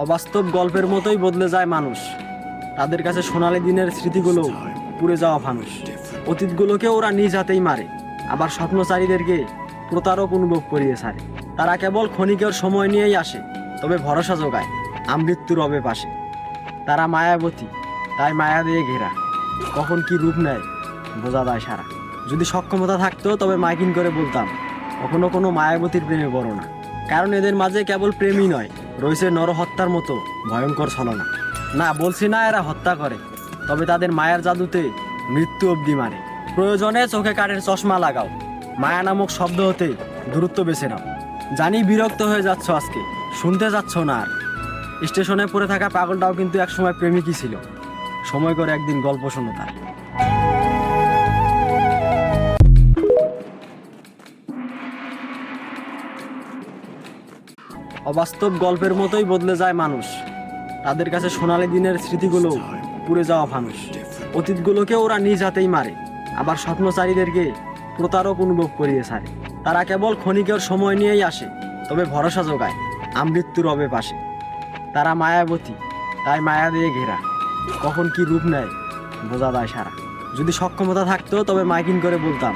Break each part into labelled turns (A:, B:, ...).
A: অবাস্তব গল্পের মতোই বদলে যায় মানুষ। তাদের কাছে সোনালী দিনের স্মৃতিগুলো পুড়ে যাওয়া ফানুস। অতীতগুলোকে ওরা নিজ হাতেই মারে, আবার স্বপ্নচারীদেরকে প্রতারক অনুভব করিয়ে ছাড়ে। তারা কেবল ক্ষণিকের সময় নিয়েই আসে, তবে ভরসা যোগায় আমৃত্যু রবে পাশে। তারা মায়াবতী, তাই মায়া দিয়ে ঘেরা, কখন কি রূপ নেয় বোঝা যায় সারা। যদি সক্ষমতা থাকতো তবে মাইকিং করে বলতাম, কখনো কোনো মায়াবতীর প্রেমে পড়ো না। কারণ এদের মাঝে কেবল প্রেমই নয়, রয়েছে নরহত্যার মতো ভয়ঙ্কর ছলনা। না, বলছি না এরা হত্যা করে, তবে তাদের মায়ার জাদুতে মৃত্যু অবধি মারে। প্রয়োজনে চোখে কাঠের চশমা লাগাও, মায়া নামক শব্দ হতে দূরত্ব বেছে নাও। জানি বিরক্ত হয়ে যাচ্ছ আজকে, শুনতে যাচ্ছ না আর। স্টেশনে পড়ে থাকা পাগলটাও কিন্তু একসময় প্রেমিকই ছিল। সময় করে একদিন গল্প শোনো তার। অবাস্তব গল্পের মতোই বদলে যায় মানুষ। তাদের কাছে সোনালী দিনের স্মৃতিগুলো পুড়ে যাওয়া ফানুস। অতীতগুলোকে ওরা নিজ হাতেই মারে, আবার স্বপ্নচারীদেরকে প্রতারক অনুভব করিয়ে ছাড়ে। তারা কেবল ক্ষণিকের সময় নিয়েই আসে, তবে ভরসা যোগায় আমৃত্যু রবে পাশে। তারা মায়াবতী, তাই মায়া দিয়ে ঘেরা, কখন কি রূপ নেয় বোঝা যায় সারা। যদি সক্ষমতা থাকতো তবে মাইকিং করে বলতাম,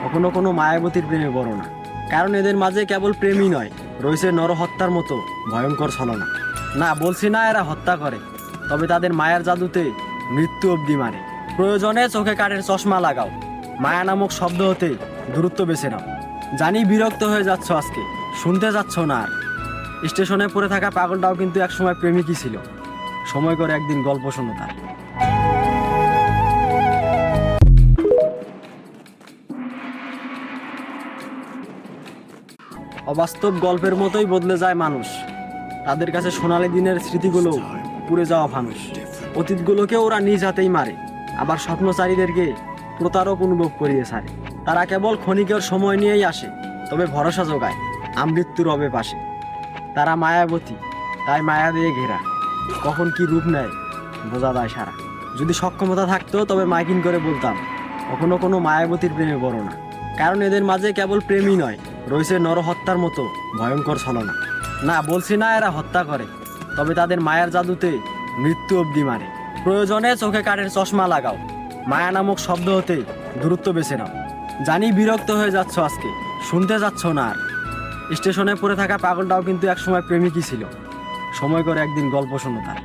A: কখনো কোনো মায়াবতীর প্রেমে পড়ো না। কারণ এদের মাঝে কেবল প্রেমই নয়, রয়েছে নরহত্যার মতো ভয়ঙ্কর ছলনা। না, বলছি না এরা হত্যা করে, তবে তাদের মায়ার জাদুতে মৃত্যু অবধি মারে। প্রয়োজনে চোখে কাঠের চশমা লাগাও, মায়া নামক শব্দ হতে দূরত্ব বেছে নাও। জানি বিরক্ত হয়ে যাচ্ছ আজকে, শুনতে যাচ্ছ না আর। স্টেশনে পড়ে থাকা পাগলটাও কিন্তু একসময় প্রেমিকই ছিল। সময় করে একদিন গল্প শোনো তার। অবাস্তব গল্পের মতোই বদলে যায় মানুষ। তাদের কাছে সোনালী দিনের স্মৃতিগুলো পুড়ে যাওয়া ফানুস। অতীতগুলোকে ওরা নিজ হাতেই মারে, আবার স্বপ্নচারীদেরকে প্রতারক অনুভব করিয়ে ছাড়ে। তারা কেবল ক্ষণিকের সময় নিয়েই আসে, তবে ভরসা যোগায় আমৃত্যু রবে পাশে। তারা মায়াবতী, তাই মায়া দিয়ে ঘেরা, কখন কি রূপ নেয় বোঝা যায় সারা। যদি সক্ষমতা থাকতো তবে মাইকিং করে বলতাম, কখনো কোনো মায়াবতীর প্রেমে পড়ো না। কারণ এদের মাঝে কেবল প্রেমই নয়, রয়েছে নরহত্যার মতো ভয়ঙ্কর ছলনা। না, বলছি না এরা হত্যা করে, তবে তাদের মায়ার জাদুতে মৃত্যু অবধি মারে। প্রয়োজনে চোখে কাঠের চশমা লাগাও, মায়া নামক শব্দ হতে দূরত্ব বেছে নাও। জানি বিরক্ত হয়ে যাচ্ছ আজকে, শুনতে যাচ্ছ না আর। স্টেশনে পড়ে থাকা পাগলটাও কিন্তু একসময় প্রেমিকই ছিল। সময় করে একদিন গল্প শোনো তার।